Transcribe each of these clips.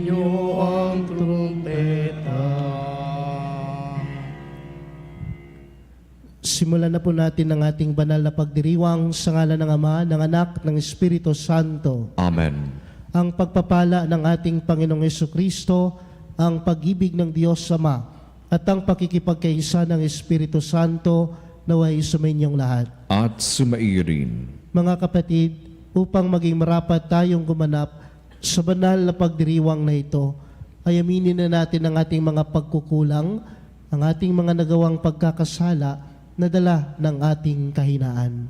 Inyo ang trumpeta. Simulan na po natin ang ating banal na pagdiriwang sa ngalan ng Ama, ng Anak, ng Espiritu Santo. Amen. Ang pagpapala ng ating Panginoong Jesucristo, ang pag-ibig ng Diyos Ama, at ang pakikipagkaisa ng Espiritu Santo naway sumainyong lahat. At sumairin. Mga kapatid, upang maging marapat tayong gumanap sa banal na pagdiriwang na ito, ay aminin na natin ang ating mga pagkukulang, ang ating mga nagawang pagkakasala na dala ng ating kahinaan.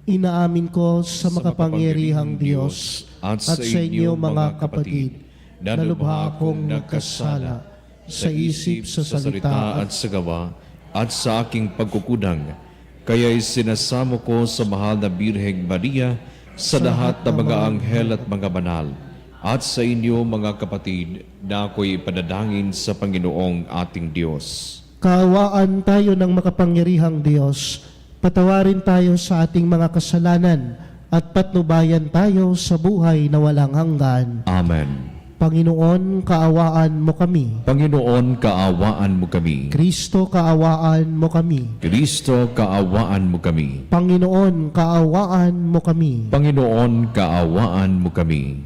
Inaamin ko sa makapangyarihang Diyos at sa inyo mga kapatid na lubha akong nagkasala sa isip, sa salita at sa gawa at sa aking pagkukulang. Kaya'y sinasamo ko sa mahal na Birheng Maria, sa lahat ng mga anghel at mga banal, at sa inyo mga kapatid na ako'y padadangin sa Panginoong ating Diyos. Kaawaan tayo ng makapangyarihang Diyos, patawarin tayo sa ating mga kasalanan, at patnubayan tayo sa buhay na walang hanggan. Amen. Panginoon, kaawaan mo kami. Panginoon, kaawaan mo kami. Kristo, kaawaan mo kami. Kristo, kaawaan mo kami. Panginoon, kaawaan mo kami. Panginoon, kaawaan mo kami.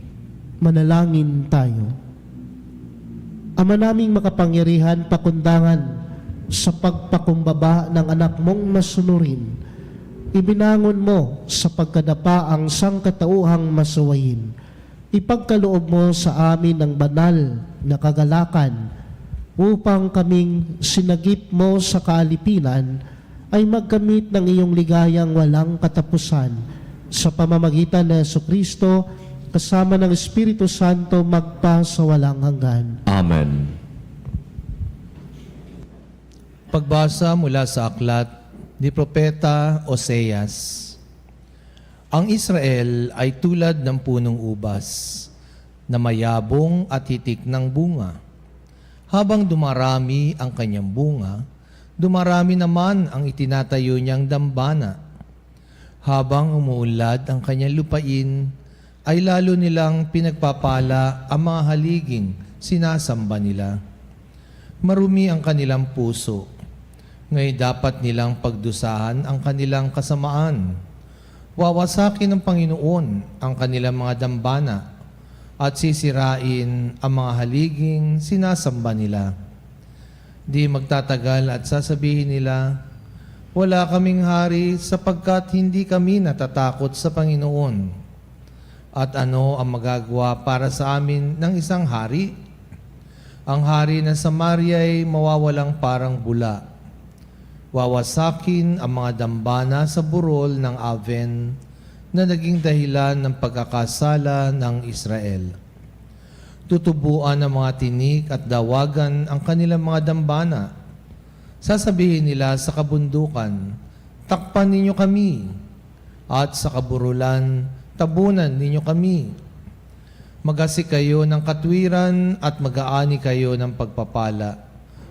Manalangin tayo. Ama naming makapangyarihan, pakundangan sa pagpakumbaba ng anak mong masunurin, ibinangon mo sa pagkadapa ang sangkatauhang masuwayin. Ipagkaloob mo sa amin ang banal na kagalakan upang kaming sinagip mo sa kaalipinan ay magkamit ng iyong ligayang walang katapusan sa pamamagitan ng Jesucristo kasama ng Espiritu Santo magpa sa walang hanggan. Amen. Pagbasa mula sa aklat ni Propeta Oseas. Ang Israel ay tulad ng punong ubas na mayabong at hitik ng bunga. Habang dumarami ang kanyang bunga, dumarami naman ang itinatayo niyang dambana. Habang umuunlad ang kanyang lupain, ay lalo nilang pinagpapala ang mga haliging sinasamba nila. Marumi ang kanilang puso. Ngayon dapat nilang pagdusahan ang kanilang kasamaan. Wawasakin ng Panginoon ang kanilang mga dambana at sisirain ang mga haliging sinasamba nila. Di magtatagal at sasabihin nila, wala kaming hari sapagkat hindi kami natatakot sa Panginoon. At ano ang magagawa para sa amin ng isang hari? Ang hari ng Samaria ay mawawalang parang bula. Wawasakin ang mga dambana sa burol ng Aven na naging dahilan ng pagkakasala ng Israel. Tutubuan ng mga tinik at dawagan ang kanilang mga dambana. Sasabihin nila sa kabundukan, takpan ninyo kami, at sa kaburulan, tabunan ninyo kami. Magasik kayo ng katwiran at mag-aani kayo ng pagpapala.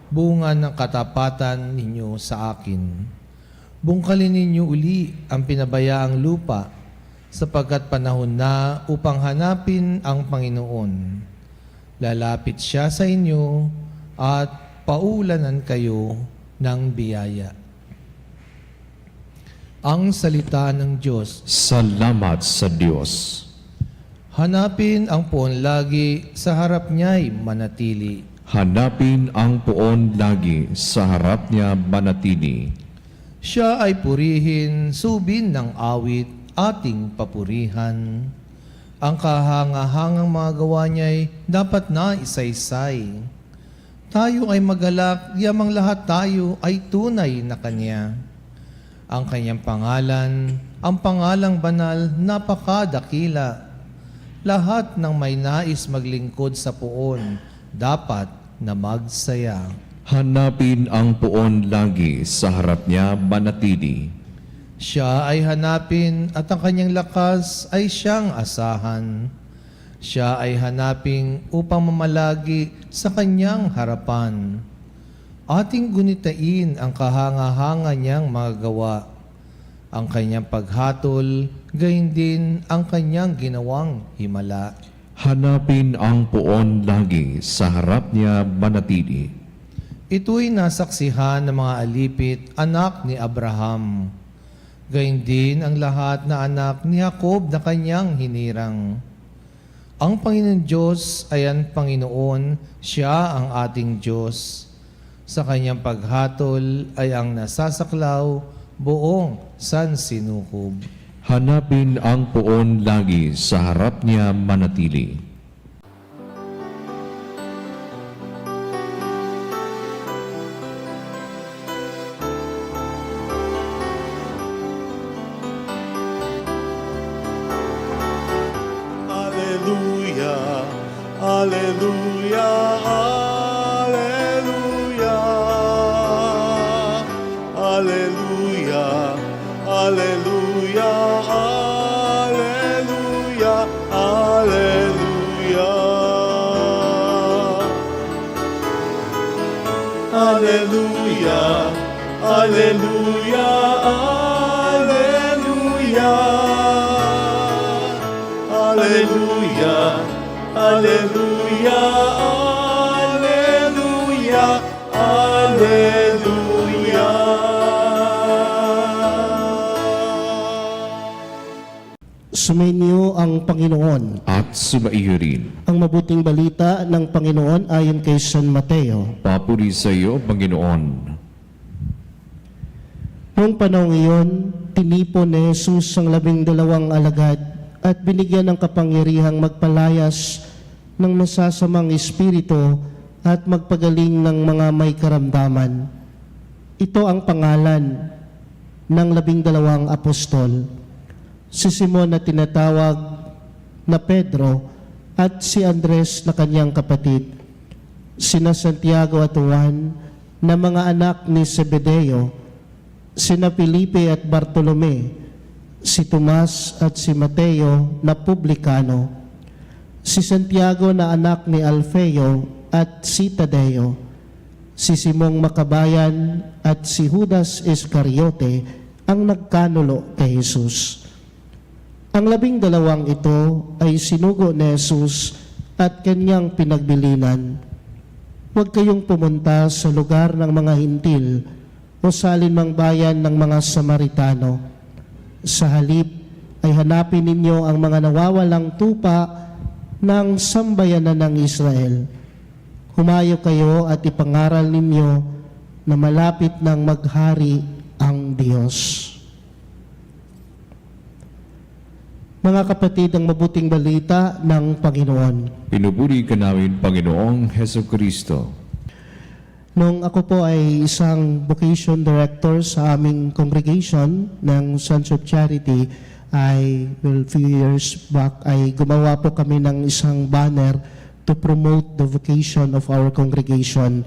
Bunga ng katapatan ninyo sa akin. Bungkalin ninyo uli ang pinabayaang lupa sapagkat panahon na upang hanapin ang Panginoon. Lalapit siya sa inyo at paulanan kayo ng biyaya. Ang salita ng Diyos. Salamat sa Diyos. Hanapin ang poon lagi, sa harap niya'y manatili. Hanapin ang poon lagi, sa harap niya manatili. Siya ay purihin, subin ng awit, ating papurihan. Ang kahangahangang mga gawa niya'y dapat na isaysay. Tayo ay magalak, yamang lahat tayo ay tunay na Kanya. Ang Kanyang pangalan, ang pangalang banal, napakadakila. Lahat ng may nais maglingkod sa poon, dapat na magsaya. Hanapin ang poon lagi, sa harap niya manatili. Siya ay hanapin at ang kanyang lakas ay siyang asahan. Siya ay hanapin upang mamalagi sa kanyang harapan. Ating gunitain ang kahanga-hanga niyang mga gawa ang kanyang paghatol, gayon din ang kanyang ginawang himala. Hanapin ang poon lagi, sa harap niya manatili. Ito'y nasaksihan ng mga alipit, anak ni Abraham. Gayon din ang lahat na anak ni Jacob na kanyang hinirang. Ang Panginoon Diyos ay ang Panginoon, siya ang ating Diyos. Sa kanyang paghatol ay ang nasasaklaw buong sansinukob. Hanapin ang poon lagi, sa harap niya manatili. Alleluia, alleluia, alleluia, alleluia, alleluia, alleluia, alleluia. Alleluia, alleluia, alleluia. Alleluia, alleluia, alleluia, alleluia. Sumainyo ang Panginoon. At sumaiyo rin. Ang mabuting balita ng Panginoon ayon kay San Mateo. Papuri sa iyo, Panginoon. Noong panahon iyon, tinipon ni Jesus ang 12 alagad at binigyan ng kapangyarihang magpalayas ng masasamang espiritu at magpagaling ng mga may karamdaman. Ito ang pangalan ng 12 apostol. Si Simon na tinatawag na Pedro at si Andres na kanyang kapatid. Sina Santiago at Juan na mga anak ni Zebedeo, sina Felipe at Bartolome, si Tomas at si Mateo na publikano, si Santiago na anak ni Alfeo at si Tadeo, si Simong Makabayan at si Judas Iscariote ang nagkanulo kay Jesus. Ang 12 ito ay sinugo ni Jesus at kanyang pinagbilinan. Huwag kayong pumunta sa lugar ng mga hintil o sa alinmang bayan ng mga Samaritano. Sa halip ay hanapin ninyo ang mga nawawalang tupa ng sambayanan ng Israel. Humayo kayo at ipangaral ninyo na malapit ng maghari ang Diyos. Mga kapatid, ang mabuting balita ng Panginoon. Pinupuri ka namin, Panginoong Heso Kristo. Nung ako po ay isang vocation director sa aming congregation ng Sons of Charity, few years back, ay gumawa po kami ng isang banner to promote the vocation of our congregation.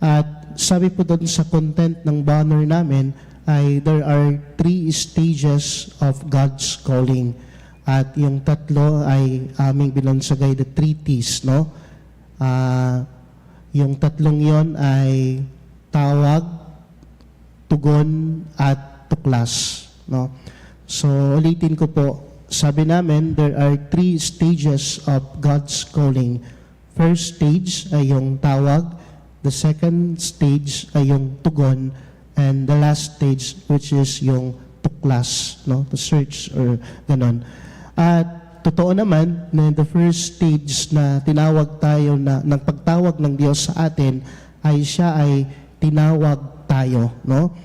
At sabi po doon sa content ng banner namin ay there are 3 stages of God's calling. At yung tatlo ay aming binonsagay, the 3 T's, no? Yung tatlong yon ay tawag, tugon, at tuklas, no? So, ulitin ko po, sabi namin, there are 3 stages of God's calling. First stage ay yung tawag, the second stage ay yung tugon, and the last stage which is yung tuklas, no? To search or ganon. At totoo naman na the first stage na tinawag tayo na ng pagtawag ng Diyos sa atin ay siya ay tinawag tayo, no?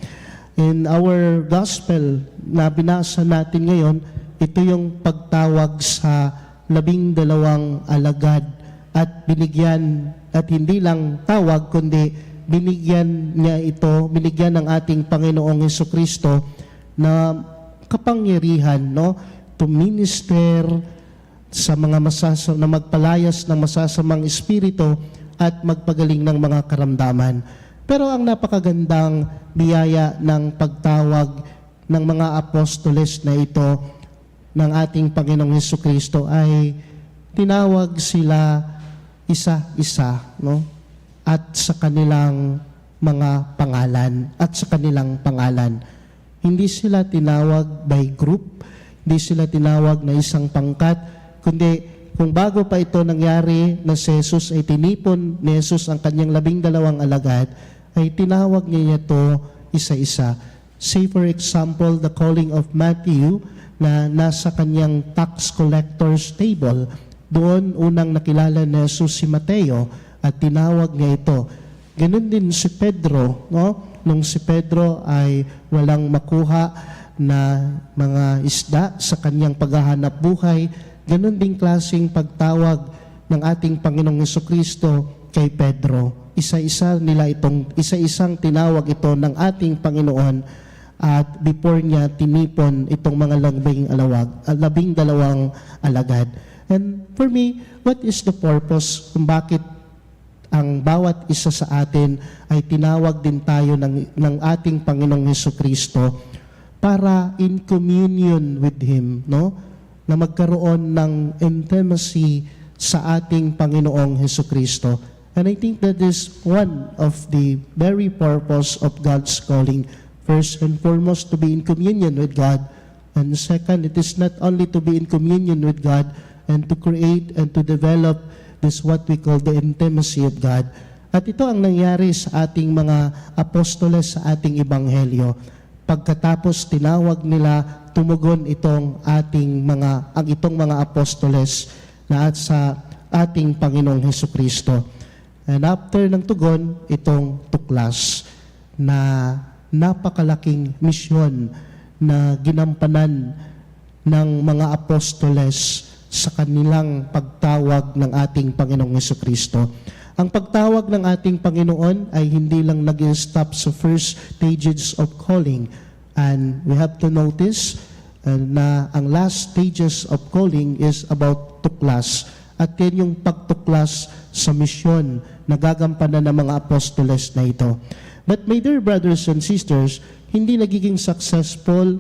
In our gospel na binasa natin ngayon, ito yung pagtawag sa 12 alagad at binigyan, at hindi lang tawag kundi binigyan ng ating Panginoong Hesukristo na kapangyarihan, no? To minister sa mga na magpalayas ng masasamang espiritu at magpagaling ng mga karamdaman. Pero ang napakagandang biyaya ng pagtawag ng mga apostoles na ito ng ating Panginoong Hesukristo ay tinawag sila isa-isa, no? At sa kanilang mga pangalan, Hindi sila tinawag by group, hindi sila tinawag na isang pangkat, kundi kung bago pa ito nangyari na si Jesus ay tinipon ni Jesus ang kanyang 12 alagad, ay tinawag niya ito isa-isa. Say for example, the calling of Matthew na nasa kanyang tax collector's table. Doon unang nakilala ni Jesus si Mateo at tinawag niya ito. Ganun din si Pedro, no? Nung si Pedro ay walang makuha na mga isda sa kanyang paghahanap buhay, ganun din klaseng pagtawag ng ating Panginoong Jesucristo kay Pedro. Isa-isang tinawag ito ng ating Panginoon at before niya tinipon itong mga 12 alagad. And for me, what is the purpose kung bakit ang bawat isa sa atin ay tinawag din tayo ng ating Panginoong Jesucristo para in communion with Him, no? Na magkaroon ng intimacy sa ating Panginoong Jesucristo. And I think that is one of the very purpose of God's calling. First and foremost, to be in communion with God. And second, it is not only to be in communion with God and to create and to develop this what we call the intimacy of God. At ito ang nangyari sa ating mga apostoles sa ating ebanghelyo. Pagkatapos tinawag nila, tumugon itong mga apostoles na at sa ating Panginoong Hesukristo. And after ng tugon, itong tuklas na napakalaking misyon na ginampanan ng mga apostoles sa kanilang pagtawag ng ating Panginoong Hesukristo. Ang pagtawag ng ating Panginoon ay hindi lang nag-stop sa first stages of calling. And we have to notice na ang last stages of calling is about tuklas. At yan yung pagtuklas sa misyon na gagampanan ng mga apostoles na ito. But my dear brothers and sisters, hindi nagiging successful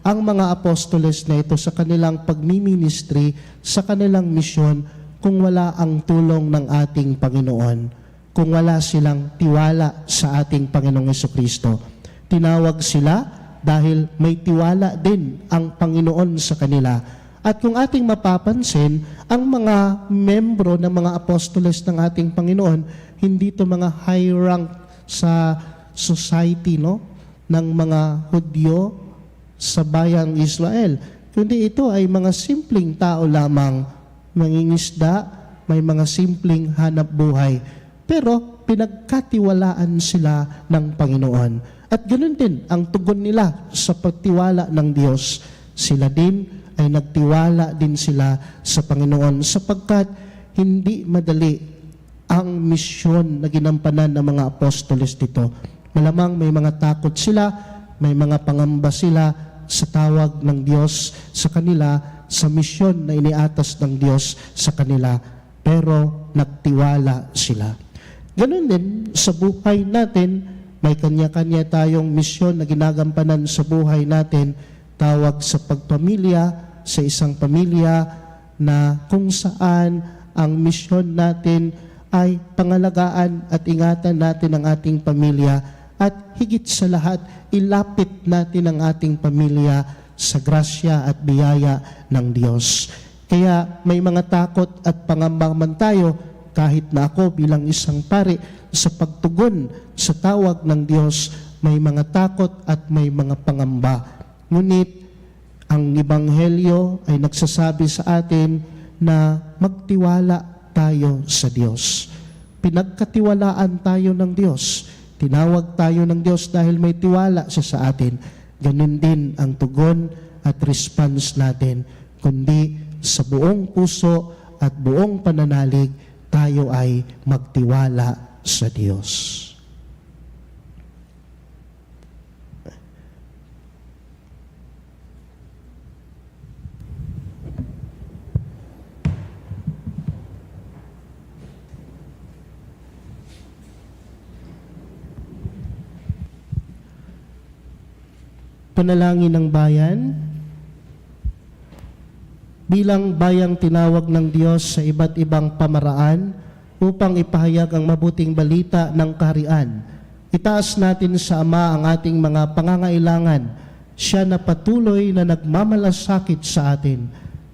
ang mga apostoles na ito sa kanilang pagmiministry, sa kanilang misyon, kung wala ang tulong ng ating Panginoon, kung wala silang tiwala sa ating Panginoong Hesukristo. Tinawag sila dahil may tiwala din ang Panginoon sa kanila. At kung ating mapapansin, ang mga membro ng mga apostoles ng ating Panginoon, hindi ito mga high rank sa society, no, ng mga Hudyo sa bayang Israel. Kundi ito ay mga simpleng tao lamang, mangingisda, may mga simpleng hanap buhay. Pero pinagkatiwalaan sila ng Panginoon. At ganoon din ang tugon nila sa pagtiwala ng Diyos. Sila din ay nagtiwala din sila sa Panginoon sapagkat hindi madali ang misyon na ginampanan ng mga apostoles dito. Malamang may mga takot sila, may mga pangamba sila sa tawag ng Diyos sa kanila, sa misyon na iniatas ng Diyos sa kanila, pero nagtiwala sila. Ganon din sa buhay natin, may kanya-kanya tayong misyon na ginagampanan sa buhay natin, tawag sa pagpamilya, sa isang pamilya na kung saan ang misyon natin ay pangalagaan at ingatan natin ang ating pamilya at higit sa lahat, ilapit natin ang ating pamilya sa grasya at biyaya ng Diyos. Kaya may mga takot at pangamba man tayo, kahit na ako bilang isang pari, sa pagtugon sa tawag ng Diyos, may mga takot at may mga pangamba. Ngunit, ang Ebanghelyo ay nagsasabi sa atin na magtiwala tayo sa Diyos. Pinagkatiwalaan tayo ng Diyos. Tinawag tayo ng Diyos dahil may tiwala siya sa atin. Ganun din ang tugon at response natin. Kundi sa buong puso at buong pananalig, tayo ay magtiwala sa Diyos. Panalangin ng bayan. Bilang bayang tinawag ng Diyos sa iba't ibang pamaraan upang ipahayag ang mabuting balita ng kaharian, Itaas natin sa Ama ang ating mga pangangailangan. Siya na patuloy na nagmamalasakit sa atin.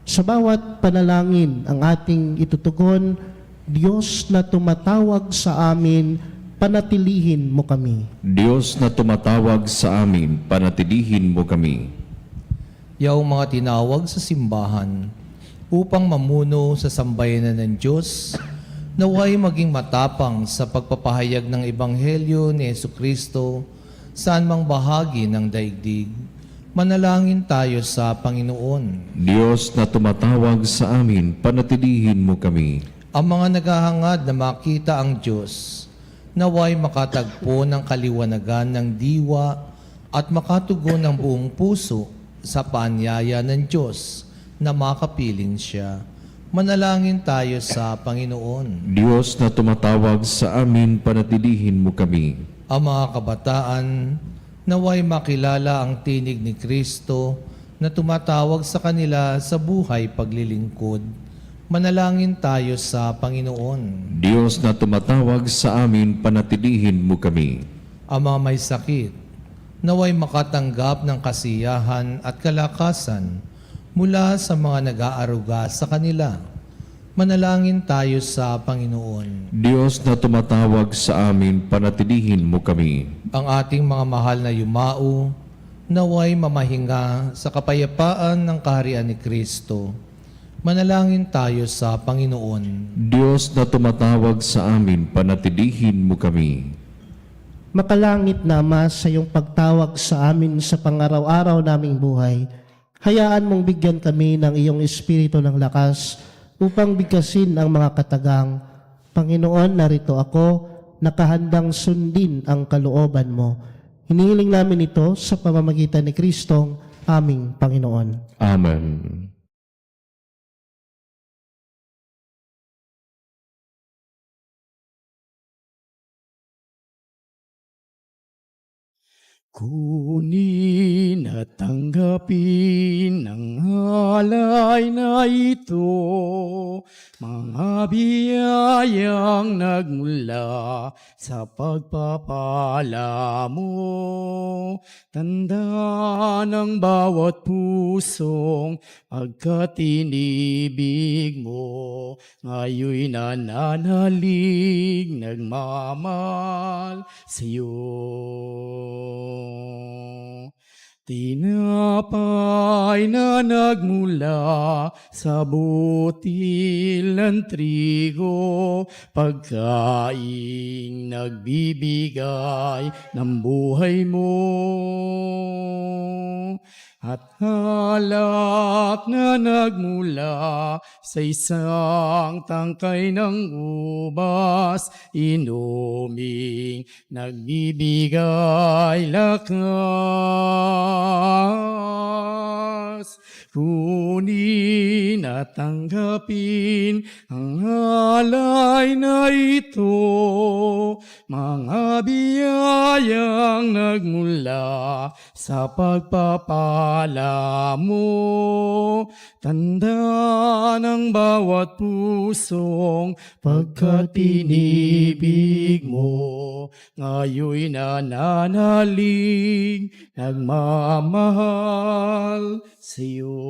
Sa bawat panalangin ang ating itutugon, Diyos na tumatawag sa amin, panatilihin mo kami. Diyos na tumatawag sa amin, panatilihin mo kami. Yaw mga tinawag sa simbahan upang mamuno sa sambayanan ng Diyos, naway maging matapang sa pagpapahayag ng Ebanghelyo ni Jesucristo saan mang bahagi ng daigdig. Manalangin tayo sa Panginoon. Diyos na tumatawag sa amin, panatilihin mo kami. Ang mga naghahangad na makita ang Diyos, naway makatagpo ng kaliwanagan ng diwa at makatugon ng buong puso sa paanyaya ng Diyos na makapiling siya. Manalangin tayo sa Panginoon. Diyos na tumatawag sa amin, panatilihin mo kami. Ang mga kabataan, naway makilala ang tinig ni Kristo na tumatawag sa kanila sa buhay paglilingkod. Manalangin tayo sa Panginoon. Diyos na tumatawag sa amin, panatilihin mo kami. Ang mga may sakit, naway makatanggap ng kasiyahan at kalakasan mula sa mga nag-aaruga sa kanila. Manalangin tayo sa Panginoon. Diyos na tumatawag sa amin, panatilihin mo kami. Ang ating mga mahal na yumao, naway mamahinga sa kapayapaan ng kaharian ni Kristo. Manalangin tayo sa Panginoon. Diyos na tumatawag sa amin, panatilihin mo kami. Makalangit na Ama, sa iyong pagtawag sa amin sa pangaraw-araw naming buhay, hayaan mong bigyan kami ng iyong espiritu ng lakas upang bigkasin ang mga katagang. Panginoon, narito ako, nakahandang sundin ang kalooban mo. Hinihiling namin ito sa pamamagitan ni Kristong aming Panginoon. Amen. Kunin at tanggapin ang alay na ito, mga biyayang nagmula sa pagpapala mo. Tanda ng bawat pusong pagkatinibig mo, ngayon nananalig, nagmamahal sa'yo. Tinapay na nagmula sa butil ng trigo, pagkain nagbibigay ng buhay mo. At halak na nagmula sa isang tangkay ng ubas, inuming nagbibigay lakas. Kunin at tanggapin ang alay na ito, mga biyayang nagmula sa pagpapala mo. Tanda ng bawat pusong pagkatinibig mo, ngayon nananalig, nagmamahal sa'yo.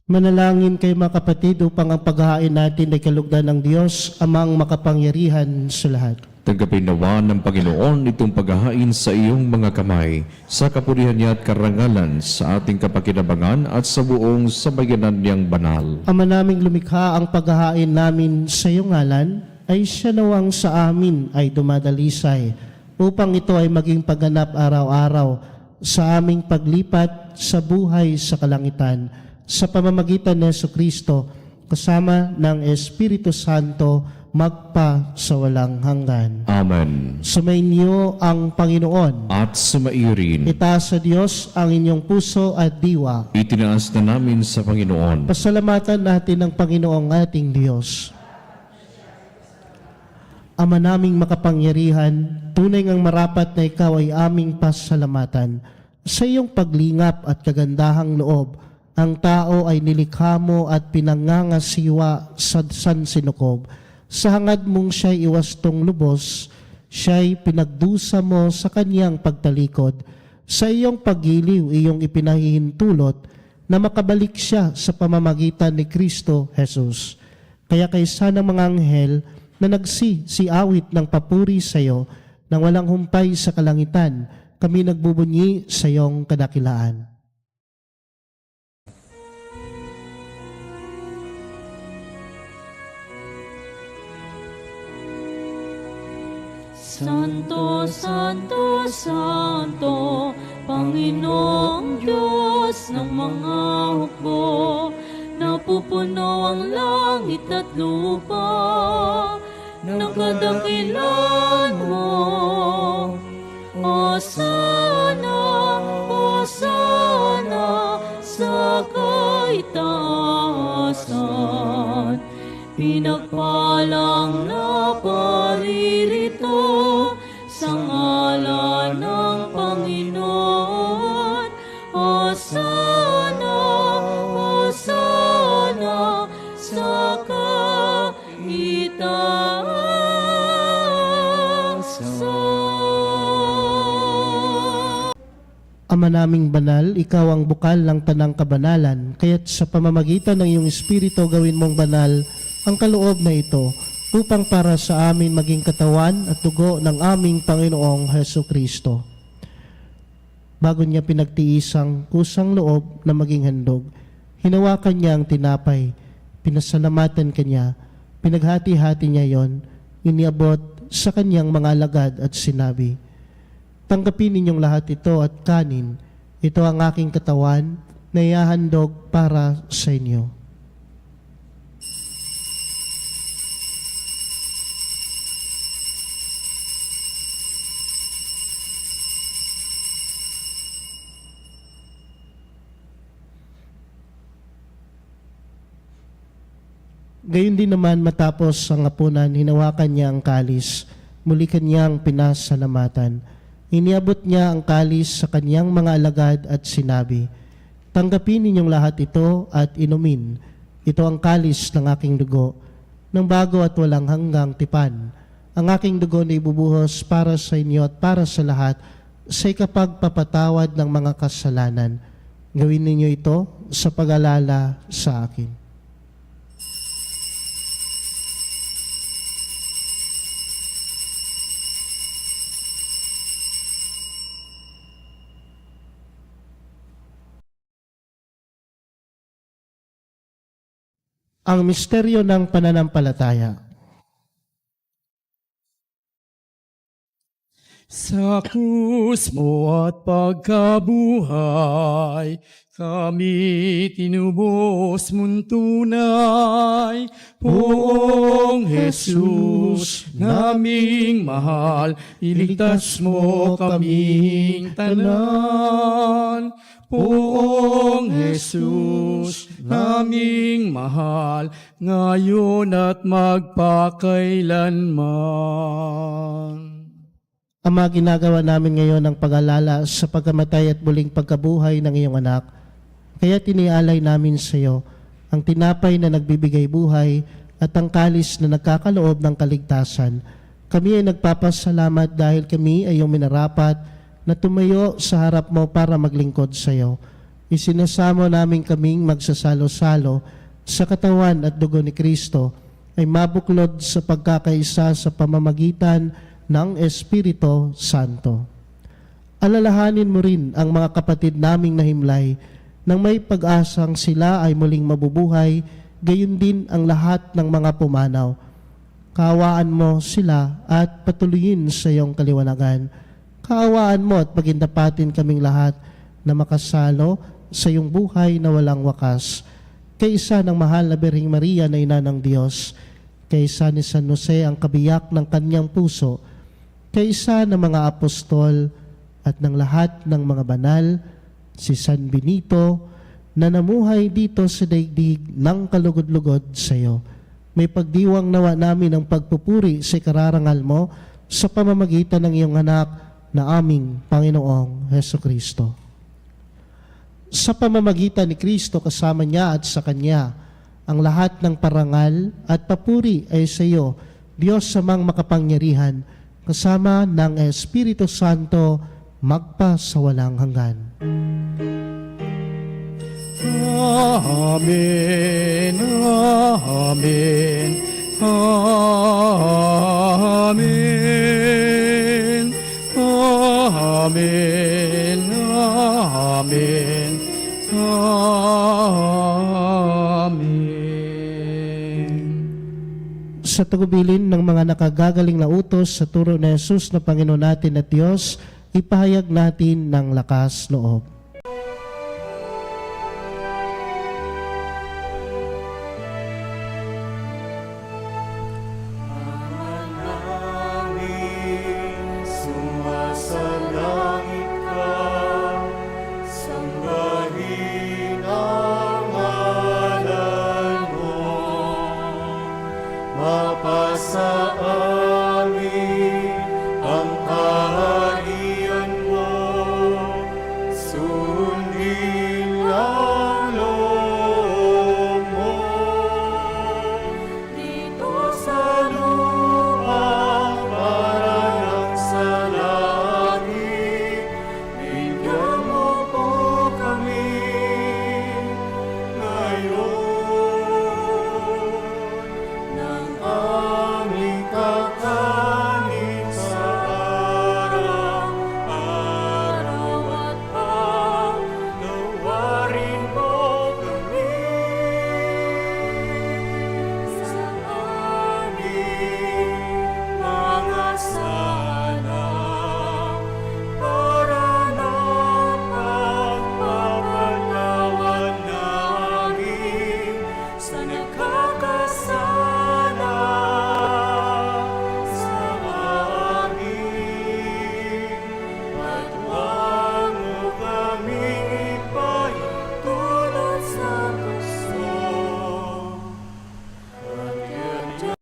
Manalangin kayo mga kapatid upang ang paghahain natin ay kalugdan ng Diyos, amang makapangyarihan sa lahat. Tanggapin nawa ng Panginoon itong paghahain sa iyong mga kamay, sa kapurihan niya at karangalan, sa ating kapakinabangan at sa buong sambayanan niyang banal. Ama naming lumikha, ang paghahain namin sa iyong ngalan ay siya nawang sa amin ay dumadalisay, upang ito ay maging pagganap araw-araw sa aming paglipat sa buhay sa kalangitan, sa pamamagitan ni Jesucristo, kasama ng Espiritu Santo, magpa sa walang hanggan. Amen. Sumainyo ang Panginoon. At sumairin, Itaas sa Diyos ang inyong puso at diwa. itinaas na namin sa Panginoon. Pasalamatan natin ang Panginoong ating Diyos. Ama naming makapangyarihan, tunay ngang marapat na ikaw ay aming pasalamatan. Sa iyong paglingap at kagandahang loob, ang tao ay nilikha mo at pinangangasiwa sa sansinukob. Sa hangad mong siya'y iwastong lubos, siya'y pinagdusa mo sa kanyang pagtalikod. Sa iyong paggiliw, iyong ipinahihintulot na makabalik siya sa pamamagitan ni Kristo Jesus. Kaya kaysa ng mga anghel na nagsisiawit ng papuri sa iyo nang walang humpay sa kalangitan, kami nagbubunyi sa iyong kadakilaan. Santo, Santo, Santo, Panginoong Diyos ng mga hukbo, napupuno ang langit at lupa ng kadakilan mo. Hosana, Hosana sa kaitaasan. Pinagpalang na paririto sa ngalan ng Panginoon. Hosana, Hosana sa kaitaasan. Ama naming banal, ikaw ang bukal ng tanang kabanalan, kaya't sa pamamagitan ng iyong Espiritu gawin mong banal ang kaloob na ito upang para sa amin maging katawan at dugo ng aming Panginoong Heso Kristo. Bago niya pinagtiis ang kusang loob na maging handog, hinawakan niya ang tinapay, pinasalamatan kanya, pinaghati-hati niya yon, iniabot sa kanyang mga alagad at sinabi, "Tanggapin ninyong lahat ito at kanin, ito ang aking katawan na ihahandog para sa inyo." Gayon din naman matapos ang hapunan, hinawakan niya ang kalis, muli kanyang pinasalamatan. Iniabot niya ang kalis sa kanyang mga alagad at sinabi, "Tanggapin ninyong lahat ito at inumin. Ito ang kalis ng aking dugo, ng bago at walang hanggang tipan. Ang aking dugo na ibubuhos para sa inyo at para sa lahat sa ikapagpapatawad ng mga kasalanan. Gawin ninyo ito sa pag-alala sa akin." Ang misteryo ng pananampalataya. Sa krus mo at pagkabuhay, kami tinubos mong tunay. Poong Jesus, naming mahal, iligtas mo kaming tanan. Poong Jesus, naming mahal, ngayon at magpakailanman. Ama, ginagawa namin ngayon ang pag-alala sa pagkamatay at muling pagkabuhay ng iyong anak. Kaya tinialay namin sa iyo ang tinapay na nagbibigay buhay at ang kalis na nagkakaloob ng kaligtasan. Kami ay nagpapasalamat dahil kami ay iyong minarapat na tumayo sa harap mo para maglingkod sa iyo. Isinasamo namin kaming magsasalo-salo sa katawan at dugo ni Kristo ay mabuklod sa pagkakaisa sa pamamagitan ng Espiritu Santo. Alalahanin mo rin ang mga kapatid naming nahimlay nang may pag-asang sila ay muling mabubuhay, gayon din ang lahat ng mga pumanaw. Kaawaan mo sila at patuloyin sa iyong kaliwanagan. Kaawaan mo at pagindapatin kaming lahat na makasalo sa iyong buhay na walang wakas. Kaysa ng mahal na Birheng Maria na ina ng Diyos, kaysa ni San Jose ang kabiyak ng kanyang puso, kaysa ng mga apostol at ng lahat ng mga banal, si San Benito na namuhay dito sa daigdig ng kalugod-lugod sa iyo. May pagdiwang nawa namin ang pagpupuri sa kararangal mo sa pamamagitan ng iyong anak na aming Panginoong Hesukristo. Sa pamamagitan ni Kristo kasama niya at sa Kanya, ang lahat ng parangal at papuri ay sa iyo, Diyos samang makapangyarihan, kasama ng Espiritu Santo, magpa sa walang hanggan. Amen, amen, amen, amen, amen, amen. Sa tagubilin ng mga nakagagaling na utos sa turo ni Jesus na Panginoon natin at Diyos, ipahayag natin ng lakas loob. Sumasalangit ka, sambahin ang ngalan mo. Mapasa amin ang kaharian mo, sundin ang loob mo. Dito sa lupa, parang sa langit, bigyan mo po kami ngayon ng aming kakanin sa araw-araw at pagnawarin mo kami sa aming mga sala para napagpapatawan namin sa nagkakasala sa amin. At huwag mo kaming ipahintulot sa puso, at iadya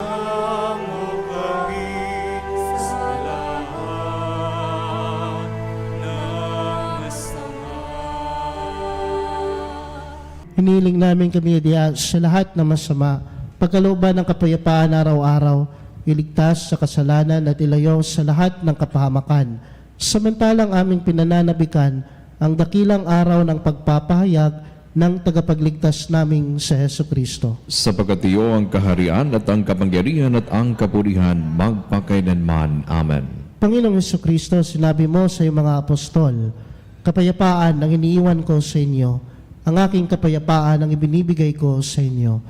mo kami sa lahat ng masama. Hiniling namin kami diya sa lahat ng masama, pagkalooban ng kapayapaan araw-araw, iligtas sa kasalanan at ilayo sa lahat ng kapahamakan. Samantalang aming pinananabikan ang dakilang araw ng pagpapahayag ng tagapagligtas naming sa Heso Kristo. Sapagkat iyo ang kaharian at ang kapangyarihan at ang kapurihan magpakailanman. Amen. Panginoong Heso Kristo, sinabi mo sa iyong mga apostol, kapayapaan ang iniiwan ko sa inyo, ang aking kapayapaan ang ibinibigay ko sa inyo.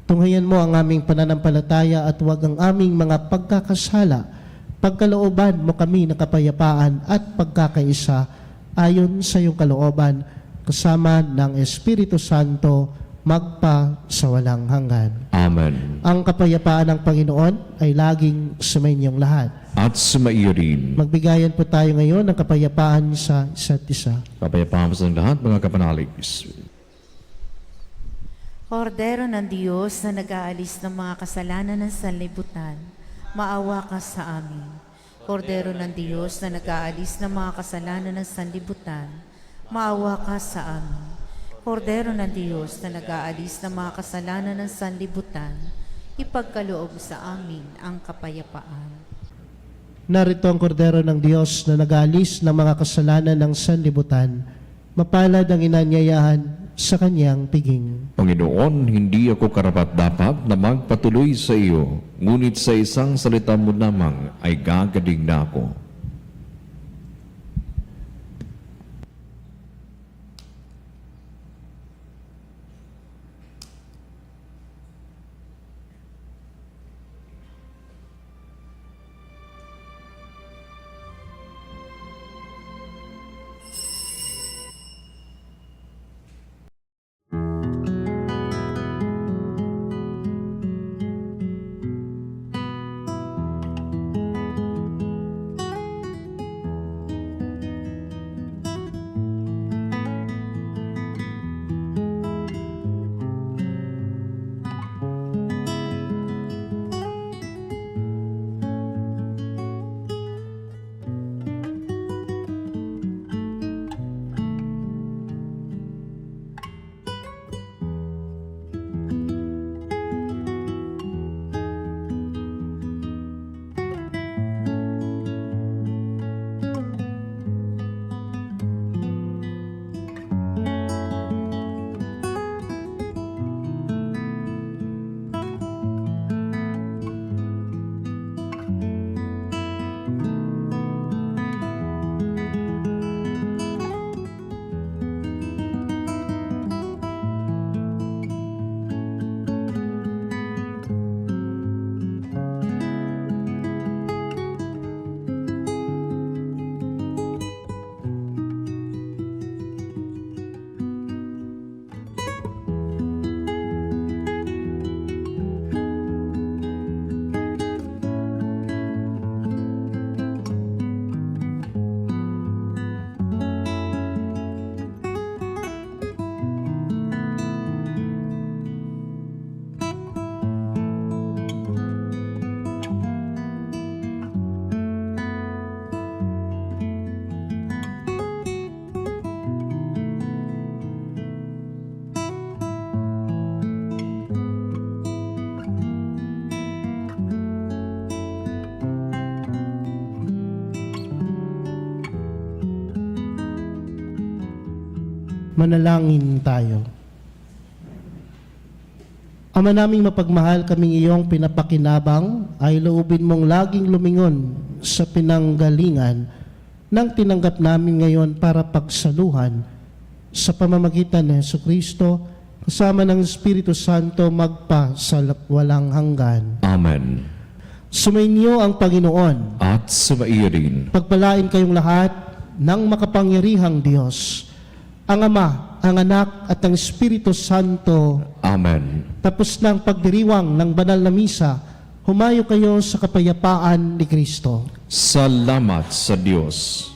Tunghayan mo ang aming pananampalataya at huwag ang aming mga pagkakasala. Pagkalooban mo kami ng kapayapaan at pagkakaisa ayon sa iyong kalooban, kasama ng Espiritu Santo, magpa sa walang hanggan. Amen. Ang kapayapaan ng Panginoon ay laging sumayinyong lahat. At sumaiyo rin. Magbigayan po tayo ngayon ng kapayapaan sa isa't isa. Kapayapaan sa lahat, mga kapanalig. Kordero ng Diyos na nag-aalis ng mga kasalanan ng sanlibutan, maawa ka sa amin. Kordero ng Diyos na nag-aalis ng mga kasalanan ng sanlibutan, maawa ka sa amin. Kordero ng Diyos na nag-aalis ng mga kasalanan ng sanlibutan, ipagkaloob sa amin ang kapayapaan. Narito ang kordero ng Diyos na nag-aalis ng mga kasalanan ng sanlibutan, mapalad ang inanyayahan sa kanyang piging. Panginoon, hindi ako karapat-dapat na magpatuloy sa iyo, ngunit sa isang salita mo lamang ay gagaling na ako. Manalangin tayo. Ama naming mapagmahal, kaming iyong pinapakinabang ay loobin mong laging lumingon sa pinanggalingan ng tinanggap namin ngayon para pagsaluhan sa pamamagitan ni Jesucristo kasama ng Espiritu Santo magpa sa walang hanggan. Amen. Sumainyo ang Panginoon. At sumaiyo rin. Pagpalain kayong lahat ng makapangyarihang Diyos, ang Ama, ang Anak at ang Espiritu Santo. Amen. Tapos ng pagdiriwang ng banal na misa, humayo kayo sa kapayapaan ni Kristo. Salamat sa Diyos.